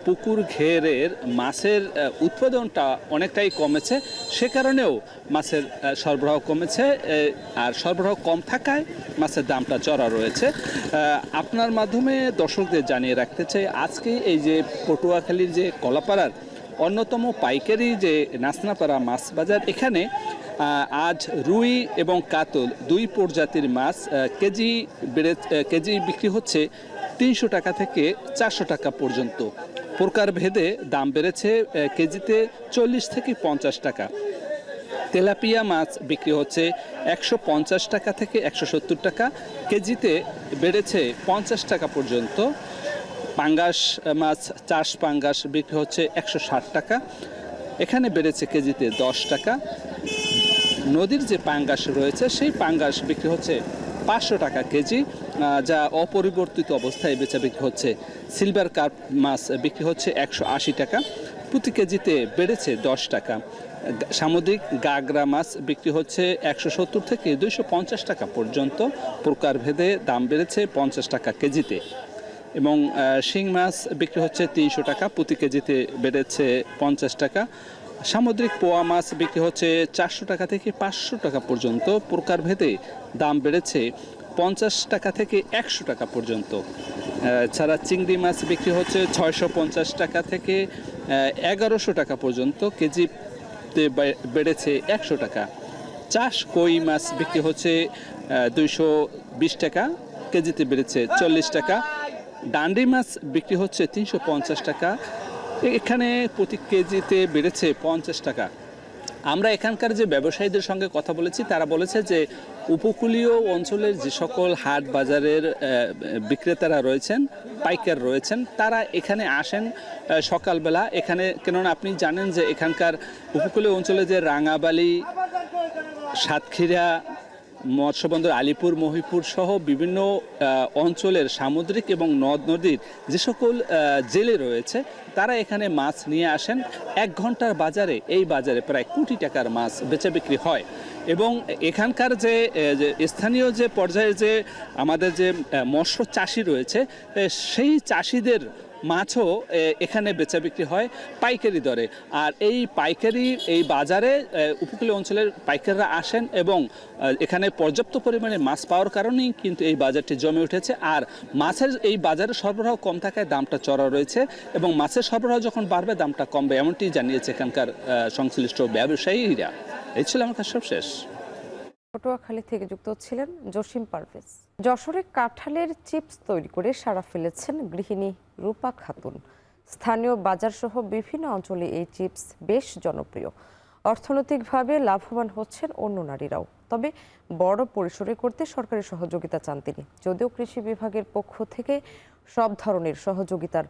পুকুর ঘেরের মাছের উৎপাদনটা অনেকটাই কমেছে, সে কারণেও মাছের সরবরাহ কমেছে, আর সরবরাহ কম থাকায় মাছের দামটা চড়া রয়েছে। আপনার মাধ্যমে দর্শকদের জানিয়ে রাখতে চাই, আজকে এই যে পটুয়াখালীর যে কলাপাড়ার অন্যতম পাইকারি যে নাসনাপাড়া মাছ বাজার, এখানে আজ রুই এবং কাতল দুই প্রজাতির মাছ কেজি বিক্রি হচ্ছে 300 টাকা থেকে 400 টাকা পর্যন্ত। প্রকারভেদে দাম বেড়েছে, কেজিতে 40 থেকে 50 টাকা। তেলাপিয়া মাছ বিক্রি হচ্ছে 150 টাকা থেকে 170 টাকা, কেজিতে বেড়েছে 50 টাকা পর্যন্ত। পাঙ্গাস মাছ, চাষ পাঙ্গাস বিক্রি হচ্ছে 160 টাকা, এখানে বেড়েছে কেজিতে 10 টাকা। নদীর যে পাঙ্গাস রয়েছে সেই পাঙ্গাস বিক্রি হচ্ছে 500 টাকা কেজি, যা অপরিবর্তিত অবস্থায় বেচা বিক্রি হচ্ছে। সিলভার কার্প মাছ বিক্রি হচ্ছে 180 টাকা, প্রতি কেজিতে বেড়েছে 10 টাকা। সামুদ্রিক গাগরা মাছ বিক্রি হচ্ছে 170 থেকে 250 টাকা পর্যন্ত, প্রকারভেদে দাম বেড়েছে 50 টাকা কেজিতে। এবং শিং মাছ বিক্রি হচ্ছে 300 টাকা, প্রতি কেজিতে বেড়েছে 50 টাকা। সামুদ্রিক পোয়া মাছ বিক্রি হচ্ছে 400 টাকা থেকে 500 টাকা পর্যন্ত, প্রকারভেদে দাম বেড়েছে 50 টাকা থেকে 100 টাকা পর্যন্ত। ছাড়া চিংড়ি মাছ বিক্রি হচ্ছে 650 টাকা থেকে 1100 টাকা পর্যন্ত, কেজিতে বেড়েছে 100 টাকা। চাষ কই মাছ বিক্রি হচ্ছে 220 টাকা, কেজিতে বেড়েছে 40 টাকা। ডান্ডি মাছ বিক্রি হচ্ছে 350 টাকা, এখানে প্রতি কেজিতে বেড়েছে 50 টাকা। আমরা এখানকার যে ব্যবসায়ীদের সঙ্গে কথা বলেছি, তারা বলেছে যে উপকূলীয় অঞ্চলের যে সকল হাট বাজারের বিক্রেতারা রয়েছেন, পাইকার রয়েছেন, তারা এখানে আসেন সকালবেলা। এখানে কেননা আপনি জানেন যে এখানকার উপকূলীয় অঞ্চলে যে রাঙাবালি, সাতক্ষীরা, মৎস্যবন্দর আলিপুর, মহিপুর সহ বিভিন্ন অঞ্চলের সামুদ্রিক এবং নদ নদীর যে সকল জেলে রয়েছে, তারা এখানে মাছ নিয়ে আসেন। 1 ঘন্টার বাজারে, এই বাজারে প্রায় কোটি টাকার মাছ বেচা বিক্রি হয়। এবং এখানকার যে স্থানীয় যে পর্যায়ে যে আমাদের যে মৎস্য চাষি রয়েছে, সেই চাষিদের মাছও এখানে বেচা বিক্রি হয় পাইকারি দরে। আর এই পাইকারি এই বাজারে উপকূলীয় অঞ্চলের পাইকাররা আসেন এবং এখানে পর্যাপ্ত পরিমাণে মাছ পাওয়ার কারণেই কিন্তু এই বাজারটি জমে উঠেছে। আর মাছের এই বাজারে সরবরাহ কম থাকায় দামটা চড়া রয়েছে, এবং মাছের সরবরাহ যখন বাড়বে দামটা কমবে, এমনটি জানিয়েছে এখানকার সংশ্লিষ্ট ব্যবসায়ীরা। এই ছিল আমার কাজ সব শেষ। পটুয়াখালী থেকে যুক্ত ছিলেন জসিম পারভেজ। যশোরে কাঁঠালের চিপস তৈরি করে সাড়া ফেলেছেন গৃহিণী রূপা খাতুন। স্থানীয় বাজারসহ বিভিন্ন অঞ্চলে এই চিপস বেশ জনপ্রিয়। অর্থনৈতিকভাবে লাভবান হচ্ছেন অন্য নারীরাও। তবে বড় পরিসরে করতে সরকারি সহযোগিতা চান তিনি, যদিও কৃষি বিভাগের পক্ষ থেকে সব ধরনের সহযোগিতার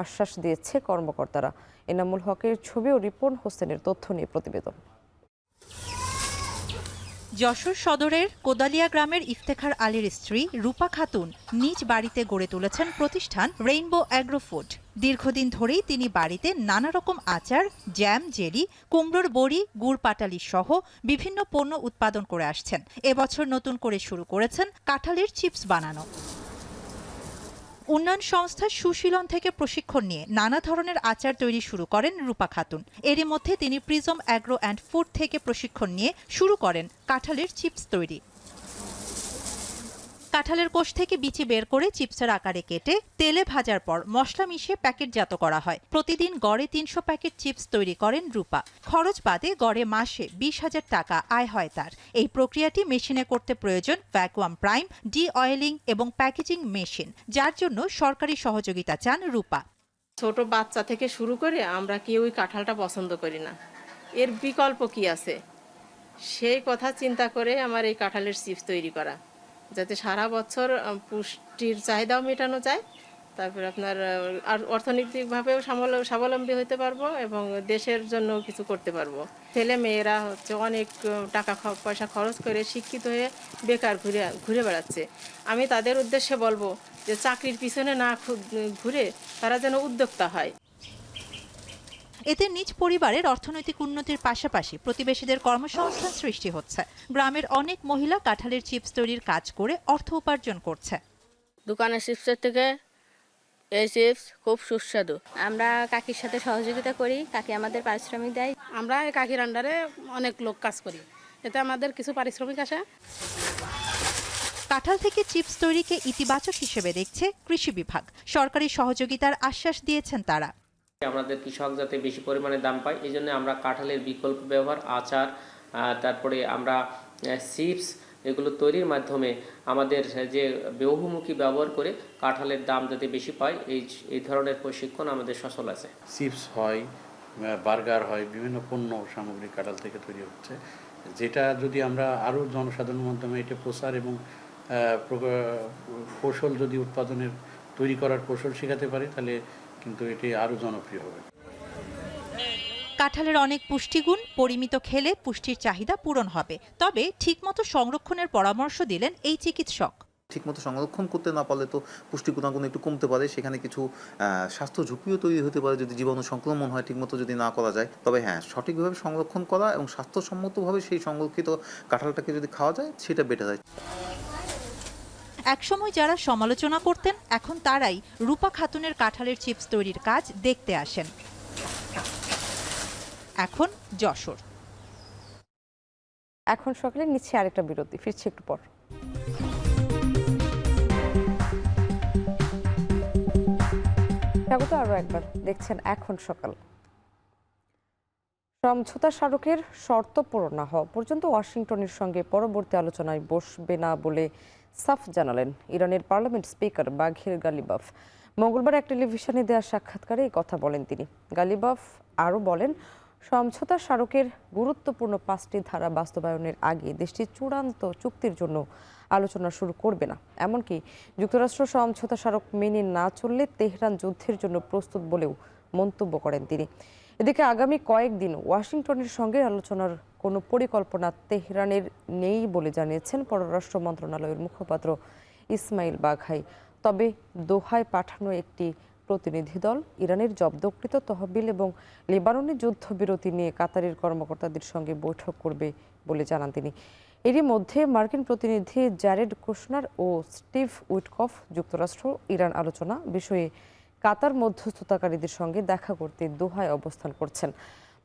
আশ্বাস দিয়েছে কর্মকর্তারা। এনামুল হকের ছবি ও রিপন হোসেনের তথ্য নিয়ে প্রতিবেদন। যশোর সদরের কোদালিয়া গ্রামের ইফতেখার আলীর স্ত্রী রূপা খাতুন নিজ বাড়িতে গড়ে তুলেছেন প্রতিষ্ঠান রেইনবো অ্যাগ্রো ফুড। দীর্ঘদিন ধরেই তিনি বাড়িতে নানা রকম আচার, জ্যাম, জেলি, কুমড়োর বড়ি, গুড় পাটালি সহ বিভিন্ন পণ্য উৎপাদন করে আসছেন। এবছর নতুন করে শুরু করেছেন কাঁঠালের চিপস বানানো। উন্নয়ন সংস্থা সুশীলন থেকে প্রশিক্ষণ নিয়ে নানা ধরনের আচার তৈরি শুরু করেন রূপা খাতুন। এরই মধ্যে তিনি প্রিজম অ্যাগ্রো অ্যান্ড ফুড থেকে প্রশিক্ষণ নিয়ে শুরু করেন কাঁঠালের চিপস তৈরি। কাঁঠালের কোষ থেকে বিচি বের করে চিপসের আকারে কেটে তেলে ভাজার পর মশলা মিশিয়ে প্যাকেটজাত করা হয়। প্রতিদিন গড়ে 300 প্যাকেট চিপস তৈরি করেন রূপা। খরচ বাদে গড়ে মাসে 20,000 টাকা আয় হয় তার। এই প্রক্রিয়াটি মেশিনে করতে প্রয়োজন ভ্যাকুয়াম প্রাইম, ডি অয়েলিং এবং প্যাকেজিং মেশিন, যার জন্য সরকারি সহযোগিতা চান রূপা। ছোট বাচ্চা থেকে শুরু করে আমরা কেউই কাঁঠালটা পছন্দ করি না, এর বিকল্প কি আছে সেই কথা চিন্তা করে আমার এই কাঁঠালের চিপস তৈরি করা, যাতে সারা বছর পুষ্টির চাহিদাও মেটানো যায়, তারপরে আপনার আর অর্থনৈতিকভাবেও স্বাবলম্বী হতে পারবো এবং দেশের জন্য কিছু করতে পারবো। ছেলে মেয়েরা হচ্ছে অনেক টাকা পয়সা খরচ করে শিক্ষিত হয়ে বেকার ঘুরে বেড়াচ্ছে। আমি তাদের উদ্দেশ্যে বলবো যে চাকরির পিছনে না ঘুরে তারা যেন উদ্যোক্তা হয়। এতে নিজ পরিবারের অর্থনৈতিক উন্নতির পাশাপাশি প্রতিবেশীদের কর্মসংস্থান সৃষ্টি হচ্ছে। গ্রামের অনেক মহিলা কাঁঠালের চিপস তৈরির কাজ করে অর্থ উপার্জন করছে। দোকানের চিপসের থেকে এই চিপস খুব সুস্বাদু। আমরা কাকির সাথে সহযোগিতা করি, কাকি আমাদের পারিশ্রমিক দেয়। আমরা কাকির আন্ডারে অনেক লোক কাজ করি, এতে আমাদের কিছু পারিশ্রমিক আসে। কাঁঠাল থেকে চিপস তৈরিকে ইতিবাচক হিসেবে দেখছে কৃষি বিভাগ। সরকারি সহযোগিতার আশ্বাস দিয়েছেন তারা। আমাদের কৃষক যাতে বেশি পরিমাণে দাম পায়, এই জন্য আমরা কাঁঠালের বিকল্প ব্যবহার, আচার, তারপরে আমরা চিপস এগুলো তৈরির মাধ্যমে আমাদের যে বহুমুখী ব্যবহার করে কাঁঠালের দাম যাতে বেশি পায়, এই ধরনের প্রশিক্ষণ আমাদের সচল আছে। চিপস হয়, বার্গার হয়, বিভিন্ন পণ্য সামগ্রী কাঁঠাল থেকে তৈরি হচ্ছে, যেটা যদি আমরা আরও জনসাধারণের মাধ্যমে এটা প্রচার এবং কৌশল যদি উৎপাদনের তৈরি করার কৌশল শেখাতে পারি, তাহলে কিন্তু এটি আরও জনপ্রিয় হবে। কাঁঠালের অনেক পুষ্টিগুণ, পরিমিত খেলে পুষ্টির চাহিদা পূরণ হবে। তবে ঠিকমতো সংরক্ষণের পরামর্শ দিলেন এই চিকিৎসক। ঠিকমতো সংরক্ষণ করতে না পারলে তো পুষ্টি গুণাগুণ একটু কমতে পারে, সেখানে কিছু স্বাস্থ্য ঝুঁকিও তৈরি হতে পারে যদি জীবাণু সংক্রমণ হয় ঠিকমতো যদি না করা যায়। তবে হ্যাঁ, সঠিকভাবে সংরক্ষণ করা এবং স্বাস্থ্যসম্মতভাবে সেই সংরক্ষিত কাঁঠালটাকে যদি খাওয়া যায় সেটা বেটার হয়। একসময় যারা সমালোচনা করতেন, এখন তারাই রূপা খাতুনের কাঁঠালের চিপস তৈরির কাজ দেখতে আসেন। এখন যশোর। এখন সকালে নিচ্ছে আরেকটা বিরতি, ফিরছি একটু পর। স্বাগত আরো একবার, দেখছেন এখন সকাল। সমঝোতা স্মারকের শর্ত পূরণ না হওয়া পর্যন্ত ওয়াশিংটনের সঙ্গে পরবর্তী আলোচনায় বসবে না বলে সাফ জানালেন ইরানের পার্লামেন্ট স্পিকার বাঘির গালিবাফ। মঙ্গলবার এক টেলিভিশনে দেওয়া সাক্ষাৎকারে এই কথা বলেন তিনি। গালিবাফ আরও বলেন, সমঝোতা স্মারকের গুরুত্বপূর্ণ 5টি ধারা বাস্তবায়নের আগে দেশটি চূড়ান্ত চুক্তির জন্য আলোচনা শুরু করবে না। এমনকি যুক্তরাষ্ট্র সমঝোতা স্মারক মেনে না চললে তেহরান যুদ্ধের জন্য প্রস্তুত বলেও মন্তব্য করেন তিনি। এদিকে আগামী কয়েকদিন ওয়াশিংটনের সঙ্গে আলোচনার কোনো পরিকল্পনা তেহরানের নেই বলে জানিয়েছেন পররাষ্ট্র মন্ত্রণালয়ের মুখপাত্র ইসমাইল বাঘাই। তবে দোহায় পাঠানো একটি প্রতিনিধি দল ইরানের জব্দকৃত তহবিল এবং লেবাননের যুদ্ধবিরতি নিয়ে কাতারের কর্মকর্তাদের সঙ্গে বৈঠক করবে বলে জানান তিনি। এরই মধ্যে মার্কিন প্রতিনিধি জ্যারেড কুশনার ও স্টিভ উইটকফ যুক্তরাষ্ট্র ইরান আলোচনা বিষয়ে কাতার মধ্যস্থতাকারীদের সঙ্গে দেখা করতে দোহায় অবস্থান করছেন।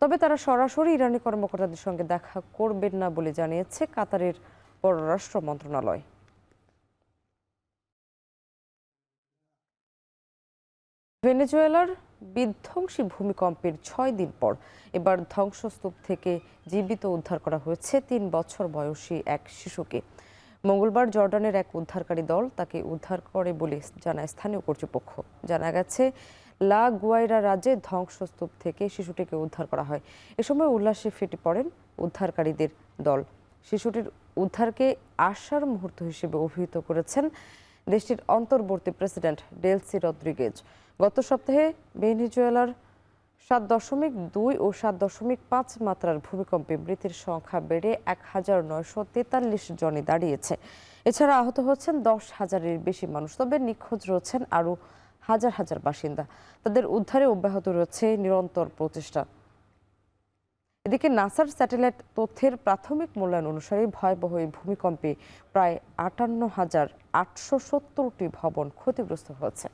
তবে তারা সরাসরি ইরানি কর্মকর্তাদের সঙ্গে দেখা করবেন না বলে জানিয়েছে কাতারের পররাষ্ট্র মন্ত্রণালয়। ভেনেজুয়েলার বিধ্বংসী ভূমিকম্পের 6 দিন পর এবার ধ্বংসস্তূপ থেকে জীবিত উদ্ধার করা হয়েছে 3 বছর বয়সী এক শিশুকে। মঙ্গলবার জর্ডানের এক উদ্ধারকারী দল তাকে উদ্ধার করে বলে জানায় স্থানীয় কর্তৃপক্ষ। জানা গেছে, লা গুয়াইরা রাজ্যে ধ্বংসস্তূপ থেকে শিশুটিকে উদ্ধার করা হয়। এ সময় উল্লাসে ফেটে পড়েন উদ্ধারকারীদের দল। শিশুটির উদ্ধারকে আশার মুহূর্ত হিসেবে অভিহিত করেছেন দেশটির অন্তর্বর্তী প্রেসিডেন্ট ডেলসি রদ্রিগেজ। গত সপ্তাহে ভেনেজুয়েলার 7.2 ও 7.5 মাত্রার ভূমিকম্পে মৃতের সংখ্যা বেড়ে 1943 জনে দাঁড়িয়েছে। এছাড়া আহত হচ্ছেন 10,000-এর বেশি মানুষ। তবে নিখোঁজ রয়েছেন আরও হাজার হাজার বাসিন্দা। তাদের উদ্ধারে অব্যাহত রয়েছে নিরন্তর প্রচেষ্টা। এদিকে নাসার স্যাটেলাইট তথ্যের প্রাথমিক মূল্যায়ন অনুসারে ভয়াবহ এই ভূমিকম্পে প্রায় 58,870টি ভবন ক্ষতিগ্রস্ত হয়েছে।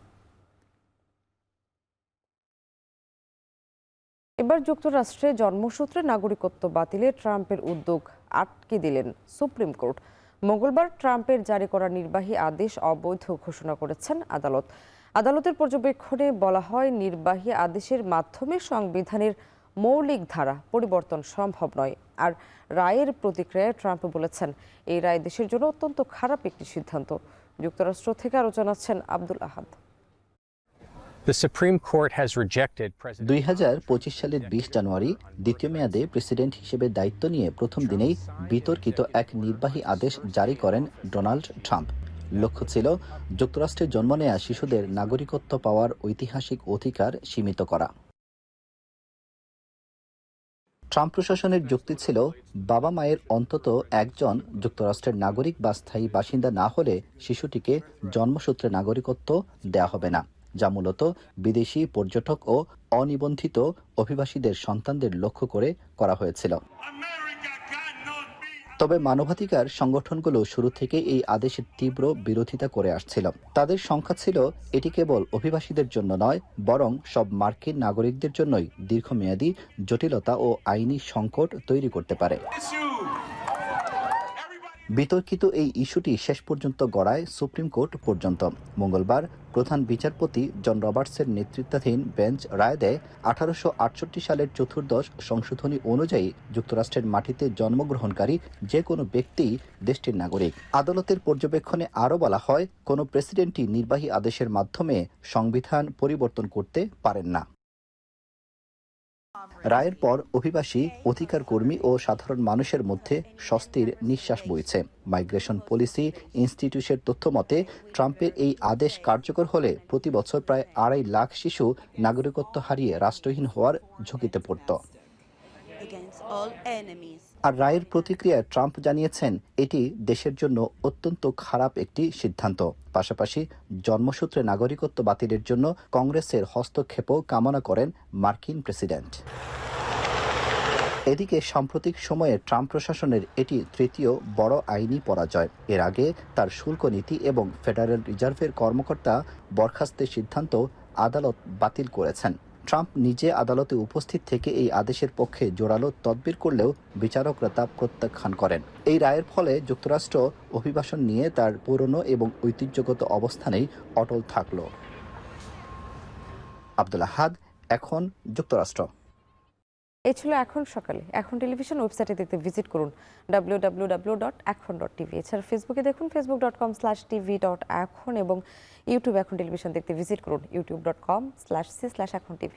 এবার যুক্তরাষ্ট্রে জন্মসূত্রে নাগরিকত্ব বাতিলে ট্রাম্পের উদ্যোগ আটকে দিলেন সুপ্রিম কোর্ট। মঙ্গলবার ট্রাম্পের জারি করা নির্বাহী আদেশ অবৈধ ঘোষণা করেছেন আদালত। আদালতের পর্যবেক্ষণে বলা হয়, নির্বাহী আদেশের মাধ্যমে সংবিধানের মৌলিক ধারা পরিবর্তন সম্ভব নয়। আর রায়ের প্রতিক্রিয়ায় ট্রাম্প বলেছেন, এই রায় দেশের জন্য অত্যন্ত খারাপ একটি সিদ্ধান্ত। যুক্তরাষ্ট্র থেকে আরও জানাচ্ছেন আব্দুল আহাদ। 2025 সালের 20 জানুয়ারি দ্বিতীয় মেয়াদে প্রেসিডেন্ট হিসেবে দায়িত্ব নিয়ে প্রথম দিনেই বিতর্কিত এক নির্বাহী আদেশ জারি করেন ডোনাল্ড ট্রাম্প। লক্ষ্য ছিল যুক্তরাষ্ট্রে জন্ম নেয়া শিশুদের নাগরিকত্ব পাওয়ার ঐতিহাসিক অধিকার সীমিত করা। ট্রাম্প প্রশাসনের যুক্তি ছিল, বাবা মায়ের অন্তত একজন যুক্তরাষ্ট্রের নাগরিক বা স্থায়ী বাসিন্দা না হলে শিশুটিকে জন্মসূত্রে নাগরিকত্ব দেয়া হবে না, যা মূলত বিদেশি পর্যটক ও অনিবন্ধিত অভিবাসীদের সন্তানদের লক্ষ্য করে করা হয়েছিল। তবে মানবাধিকার সংগঠনগুলো শুরু থেকে এই আদেশের তীব্র বিরোধিতা করে আসছিল। তাদের সংখ্যা ছিল, এটি কেবল অভিবাসীদের জন্য নয়, বরং সব মার্কিন নাগরিকদের জন্যই দীর্ঘমেয়াদী জটিলতা ও আইনি সংকট তৈরি করতে পারে। বিতর্কিত এই ইস্যুটি শেষ পর্যন্ত গড়ায় সুপ্রিম কোর্ট পর্যন্ত। মঙ্গলবার প্রধান বিচারপতি জন রবার্টসের নেতৃত্বাধীন বেঞ্চ রায় দেয়, 1868 সালের চতুর্দশ সংশোধনী অনুযায়ী যুক্তরাষ্ট্রের মাটিতে জন্মগ্রহণকারী যে কোনো ব্যক্তি দেশটির নাগরিক। আদালতের পর্যবেক্ষণে আরও বলা হয়, কোনো প্রেসিডেন্টই নির্বাহী আদেশের মাধ্যমে সংবিধান পরিবর্তন করতে পারেন না। রায়ের পর অভিবাসী, অধিকার কর্মী ও সাধারণ মানুষের মধ্যে স্বস্তির নিঃশ্বাস বইছে। মাইগ্রেশন পলিসি ইনস্টিটিউটের তথ্য মতে, ট্রাম্পের এই আদেশ কার্যকর হলে প্রতি বছর প্রায় 2.5 লাখ শিশু নাগরিকত্ব হারিয়ে রাষ্ট্রহীন হওয়ার ঝুঁকিতে পড়ত। against all enemies. আর রায়ের প্রতিক্রিয়ায় ট্রাম্প জানিয়েছেন এটি দেশের জন্য অত্যন্ত খারাপ একটি সিদ্ধান্ত। পাশাপাশি জন্মসূত্রে নাগরিকত্ব বাতিলের জন্য কংগ্রেসের হস্তক্ষেপও কামনা করেন মার্কিন প্রেসিডেন্ট। এদিকে সাম্প্রতিক সময়ে ট্রাম্প প্রশাসনের এটি তৃতীয় বড় আইনি পরাজয়। এর আগে তার শুল্ক নীতি এবং ফেডারেল রিজার্ভের কর্মকর্তা বরখাস্তের সিদ্ধান্ত আদালত বাতিল করেছেন। ট্রাম্প নিজে আদালতে উপস্থিত থেকে এই আদেশের পক্ষে জোরালো তদবির করলেও বিচারকরা তা প্রত্যাখ্যান করেন। এই রায়ের ফলে যুক্তরাষ্ট্র অভিবাসন নিয়ে তার পুরনো এবং ঐতিহ্যগত অবস্থানেই অটল থাকল। আব্দুল আহাদ, এখন যুক্তরাষ্ট্র। এই ছিল এখন সকালে। এখন টেলিভিশন ওয়েবসাইটে দেখতে ভিজিট করুন www.ekhon.tv। এছাড়া ফেসবুকে দেখুন facebook.com/tv.ekhon এবং ইউটিউব এখন টেলিভিশন দেখতে ভিজিট করুন youtube.com/c/ekhon tv।